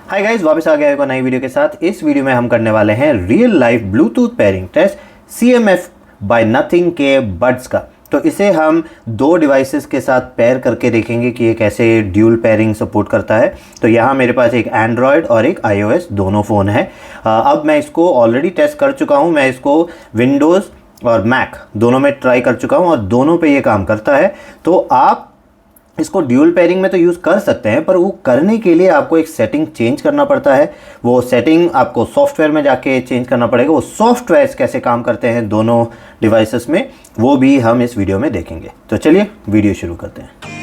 Hi guys, वापस आ गया एक और नई वीडियो के साथ। इस वीडियो में हम करने वाले हैं real life Bluetooth pairing test CMF by Nothing के बड्स का। तो इसे हम दो डिवाइसेस के साथ पेयर करके देखेंगे कि ये कैसे ड्यूल पेयरिंग सपोर्ट करता है। तो यहाँ मेरे पास एक एंड्रॉयड और एक iOS दोनों फ़ोन है। अब मैं इसको ऑलरेडी टेस्ट कर चुका हूँ। मैं इसको विंडोज़ और मैक दोनों में ट्राई कर चुका हूँ और दोनों पे ये काम करता है। तो आप इसको ड्यूल पेयरिंग में तो यूज़ कर सकते हैं, पर वो करने के लिए आपको एक सेटिंग चेंज करना पड़ता है। वो सेटिंग आपको सॉफ्टवेयर में जाके चेंज करना पड़ेगा। वो सॉफ्टवेयर्स कैसे काम करते हैं दोनों डिवाइसेस में, वो भी हम इस वीडियो में देखेंगे। तो चलिए वीडियो शुरू करते हैं।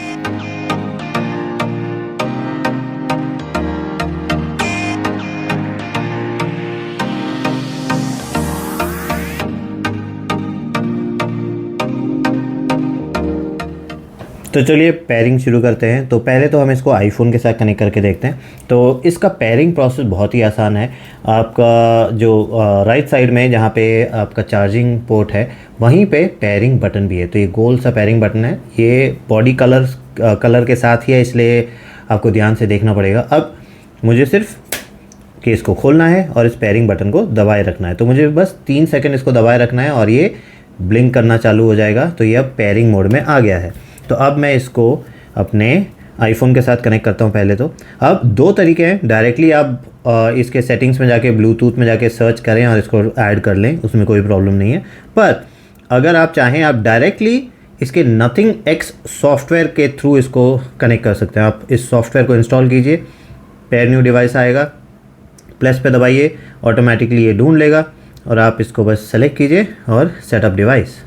तो चलिए पेयरिंग शुरू करते हैं। तो पहले तो हम इसको आईफोन के साथ कनेक्ट करके देखते हैं। तो इसका पेयरिंग प्रोसेस बहुत ही आसान है। आपका जो राइट साइड में जहाँ पे आपका चार्जिंग पोर्ट है, वहीं पे पेयरिंग बटन भी है। तो ये गोल सा पेयरिंग बटन है। ये बॉडी कलर के साथ ही है, इसलिए आपको ध्यान से देखना पड़ेगा। अब मुझे सिर्फ केस को खोलना है और इस पेयरिंग बटन को दबाए रखना है। तो मुझे बस 3 सेकंड इसको दबाए रखना है और ये ब्लिंक करना चालू हो जाएगा। तो ये अब पेयरिंग मोड में आ गया है। तो अब मैं इसको अपने आईफोन के साथ कनेक्ट करता हूँ। पहले तो अब दो तरीके हैं। डायरेक्टली आप इसके सेटिंग्स में जाके ब्लूटूथ में जाके सर्च करें और इसको ऐड कर लें, उसमें कोई प्रॉब्लम नहीं है। पर अगर आप चाहें, आप डायरेक्टली इसके नथिंग एक्स सॉफ्टवेयर के थ्रू इसको कनेक्ट कर सकते हैं। आप इस सॉफ्टवेयर को इंस्टॉल कीजिए, पेयर न्यू डिवाइस आएगा, प्लस पे दबाइए, ऑटोमेटिकली ये ढूंढ लेगा और आप इसको बस सेलेक्ट कीजिए और सेटअप डिवाइस,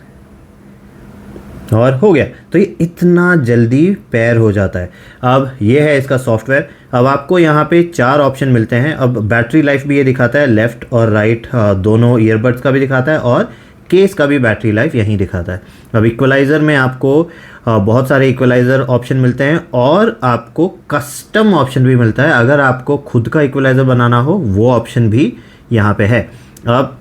और हो गया। तो ये इतना जल्दी पेयर हो जाता है। अब ये है इसका सॉफ्टवेयर। अब आपको यहाँ पे 4 ऑप्शन मिलते हैं। अब बैटरी लाइफ भी ये दिखाता है, लेफ़्ट और राइट दोनों ईयरबड्स का भी दिखाता है और केस का भी बैटरी लाइफ यहीं दिखाता है। अब इक्वलाइज़र में आपको बहुत सारे इक्वलाइज़र ऑप्शन मिलते हैं और आपको कस्टम ऑप्शन भी मिलता है। अगर आपको खुद का इक्वलाइज़र बनाना हो, वो ऑप्शन भी यहाँ पे है। अब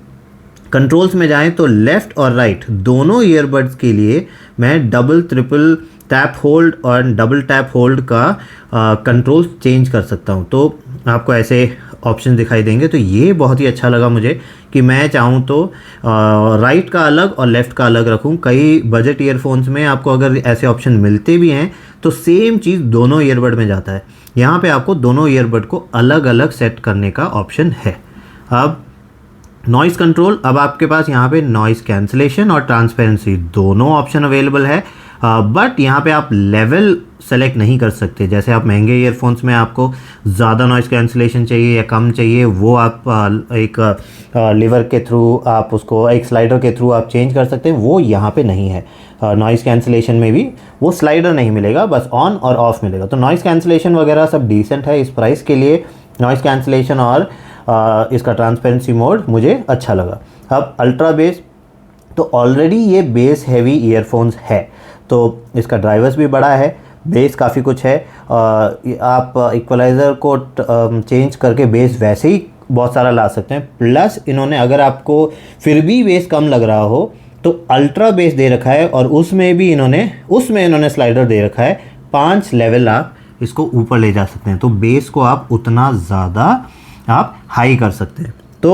कंट्रोल्स में जाएं तो लेफ़्ट और राइट दोनों ईयरबड्स के लिए मैं डबल ट्रिपल टैप होल्ड और डबल टैप होल्ड का कंट्रोल्स चेंज कर सकता हूं। तो आपको ऐसे ऑप्शन दिखाई देंगे। तो ये बहुत ही अच्छा लगा मुझे कि मैं चाहूँ तो राइट का अलग और लेफ़्ट का अलग रखूँ। कई बजट ईयरफोन्स में आपको अगर ऐसे ऑप्शन मिलते भी हैं तो सेम चीज़ दोनों ईयरबड में जाता है। यहाँ पे आपको दोनों ईयरबड को अलग अलग सेट करने का ऑप्शन है। अब नॉइज़ कंट्रोल, अब आपके पास यहाँ पे नॉइज़ कैंसलेशन और ट्रांसपेरेंसी दोनों ऑप्शन अवेलेबल है। बट यहाँ पे आप लेवल सेलेक्ट नहीं कर सकते। जैसे आप महंगे ईयरफोन्स में आपको ज़्यादा नॉइज़ कैंसलेशन चाहिए या कम चाहिए, वो आप एक लीवर के थ्रू, आप उसको एक स्लाइडर के थ्रू आप चेंज कर सकते हैं। वो यहाँ पे नहीं है। नॉइज़ कैंसलेशन में भी वो स्लाइडर नहीं मिलेगा, बस ऑन और ऑफ मिलेगा। तो नॉइज़ कैंसलेशन वगैरह सब डिसेंट है इस प्राइस के लिए। नॉइज़ कैंसलेशन और इसका ट्रांसपेरेंसी मोड मुझे अच्छा लगा। अब अल्ट्रा बेस, तो ऑलरेडी ये बेस हैवी ईयरफोन्स है, तो इसका ड्राइवर्स भी बड़ा है, बेस काफ़ी कुछ है। आप इक्वलाइज़र को चेंज करके बेस वैसे ही बहुत सारा ला सकते हैं। प्लस इन्होंने, अगर आपको फिर भी बेस कम लग रहा हो, तो अल्ट्रा बेस दे रखा है और उसमें इन्होंने स्लाइडर दे रखा है। 5 लेवल आप इसको ऊपर ले जा सकते हैं। तो बेस को आप उतना ज़्यादा आप हाई कर सकते हैं। तो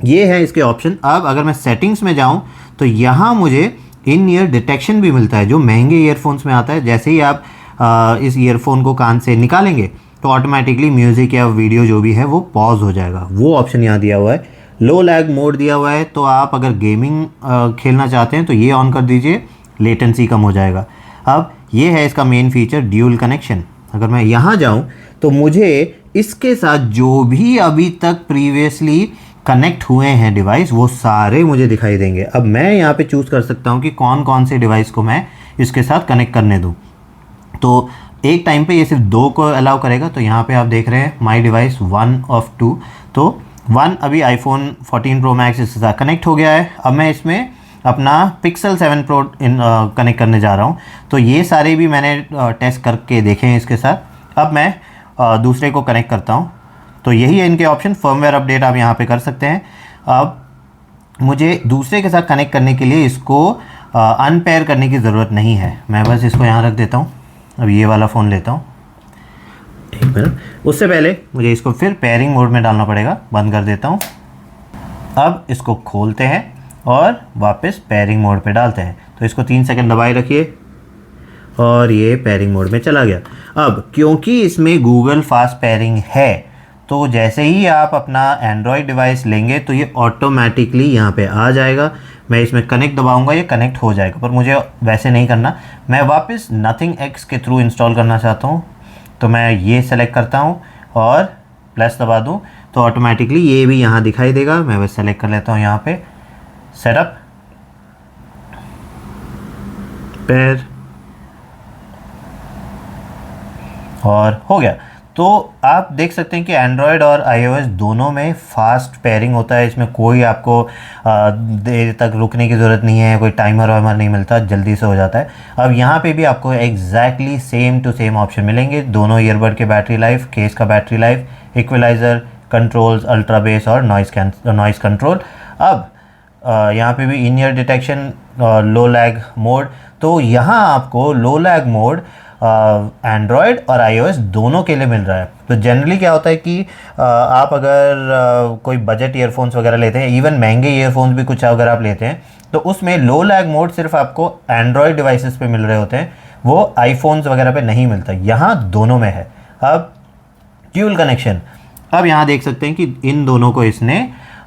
ये है इसके ऑप्शन। अब अगर मैं सेटिंग्स में जाऊं तो यहाँ मुझे इन ईयर डिटेक्शन भी मिलता है, जो महंगे ईयरफोन्स में आता है। जैसे ही आप इस ईयरफोन को कान से निकालेंगे तो ऑटोमेटिकली म्यूज़िक या वीडियो जो भी है वो पॉज हो जाएगा। वो ऑप्शन यहाँ दिया हुआ है। लो लैग मोड दिया हुआ है, तो आप अगर गेमिंग खेलना चाहते हैं तो ये ऑन कर दीजिए, लेटेंसी कम हो जाएगा। अब ये है इसका मेन फीचर, ड्यूल कनेक्शन। अगर मैं यहाँ जाऊँ तो मुझे इसके साथ जो भी अभी तक प्रीवियसली कनेक्ट हुए हैं डिवाइस, वो सारे मुझे दिखाई देंगे। अब मैं यहाँ पे चूज़ कर सकता हूँ कि कौन कौन से डिवाइस को मैं इसके साथ कनेक्ट करने दूँ। तो एक टाइम पे ये सिर्फ 2 को अलाउ करेगा। तो यहाँ पे आप देख रहे हैं माई डिवाइस 1 of 2। तो 1 अभी आईफोन 14 Pro Max इसके साथ कनेक्ट हो गया है। अब मैं इसमें अपना Pixel 7 Pro कनेक्ट करने जा रहा हूँ। तो ये सारे भी मैंने टेस्ट करके देखे हैं इसके साथ। अब मैं दूसरे को कनेक्ट करता हूँ। तो यही है इनके ऑप्शन। फर्मवेयर अपडेट आप यहाँ पे कर सकते हैं। अब मुझे दूसरे के साथ कनेक्ट करने के लिए इसको अनपेयर करने की ज़रूरत नहीं है। मैं बस इसको यहाँ रख देता हूँ। अब ये वाला फ़ोन लेता हूँ। एक मिनट, उससे पहले मुझे इसको फिर पेयरिंग मोड में डालना पड़ेगा। बंद कर देता हूँ। अब इसको खोलते हैं और वापस पेयरिंग मोड पे डालते हैं। तो इसको 3 सेकंड दबाए रखिए और ये पेयरिंग मोड में चला गया। अब क्योंकि इसमें गूगल फास्ट पेयरिंग है, तो जैसे ही आप अपना एंड्रॉयड डिवाइस लेंगे तो ये ऑटोमेटिकली यहाँ पे आ जाएगा। मैं इसमें कनेक्ट दबाऊंगा, ये कनेक्ट हो जाएगा, पर मुझे वैसे नहीं करना। मैं वापस नथिंग एक्स के थ्रू इंस्टॉल करना चाहता हूँ, तो मैं ये सेलेक्ट करता हूँ और प्लस दबा दूँ तो ऑटोमेटिकली ये भी यहाँ दिखाई देगा। मैं बस सेलेक्ट कर लेता हूँ यहाँ पे सेटअप पेयर और हो गया। तो आप देख सकते हैं कि एंड्रॉयड और आईओएस दोनों में फास्ट पेयरिंग होता है। इसमें कोई आपको देर तक रुकने की ज़रूरत नहीं है, कोई टाइमर वाइमर नहीं मिलता, जल्दी से हो जाता है। अब यहाँ पे भी आपको exactly same to same option मिलेंगे। दोनों ईयरबड के बैटरी लाइफ, केस का battery life, equaliser, controls, ultra bass और नॉइस कंट्रोल। अब यहाँ पे भी in ear detection, low lag mode. तो यहाँ आपको लो लैग मोड एंड्रॉयड और आईओएस दोनों के लिए मिल रहा है। तो जनरली क्या होता है कि आप अगर कोई बजट ईयरफोन्स वगैरह लेते हैं, इवन महंगे ईयरफोन्स भी कुछ अगर आप लेते हैं, तो उसमें लो लैग मोड सिर्फ आपको एंड्रॉयड डिवाइसेस पे मिल रहे होते हैं, वो आईफोन्स वगैरह पे नहीं मिलता। यहाँ दोनों में है। अब ड्यूल कनेक्शन, अब यहाँ देख सकते हैं कि इन दोनों को इसने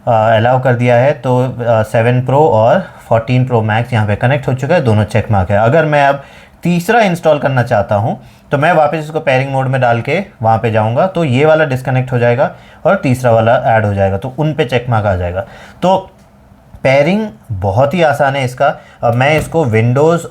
अलाउ कर दिया है। तो 7 प्रो और 14 प्रो मैक्स यहाँ पे कनेक्ट हो चुका है, दोनों चेक मार्क है। अगर मैं अब तीसरा इंस्टॉल करना चाहता हूँ तो मैं वापस इसको पेयरिंग मोड में डाल के वहाँ पे जाऊँगा, तो ये वाला डिस्कनेक्ट हो जाएगा और तीसरा वाला ऐड हो जाएगा, तो उन पे चेक मार्क आ जाएगा। तो पेयरिंग बहुत ही आसान है इसका। अब मैं इसको विंडोज़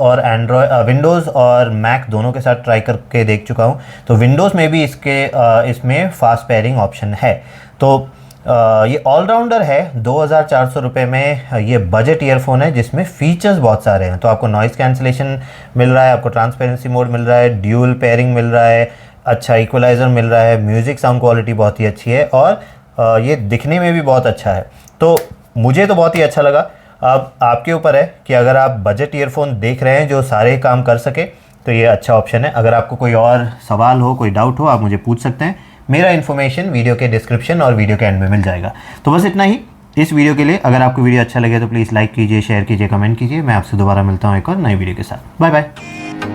और मैक दोनों के साथ ट्राई करके देख चुका हूँ। तो विंडोज़ में भी इसमें फास्ट पेयरिंग ऑप्शन है। तो ये ऑलराउंडर है। 2400 रुपये में ये बजट ईयरफोन है जिसमें फीचर्स बहुत सारे हैं। तो आपको नॉइज़ कैंसिलेशन मिल रहा है, आपको ट्रांसपेरेंसी मोड मिल रहा है, ड्यूल पेयरिंग मिल रहा है, अच्छा इक्वलाइज़र मिल रहा है, म्यूज़िक साउंड क्वालिटी बहुत ही अच्छी है और ये दिखने में भी बहुत अच्छा है। तो मुझे तो बहुत ही अच्छा लगा। अब आपके ऊपर है कि अगर आप बजट ईयरफोन देख रहे हैं जो सारे काम कर सके तो ये अच्छा ऑप्शन है। अगर आपको कोई और सवाल हो, कोई डाउट हो, आप मुझे पूछ सकते हैं। मेरा इन्फॉर्मेशन वीडियो के डिस्क्रिप्शन और वीडियो के एंड में मिल जाएगा। तो बस इतना ही इस वीडियो के लिए। अगर आपको वीडियो अच्छा लगे तो प्लीज़ लाइक कीजिए, शेयर कीजिए, कमेंट कीजिए। मैं आपसे दोबारा मिलता हूँ एक और नई वीडियो के साथ। Bye bye.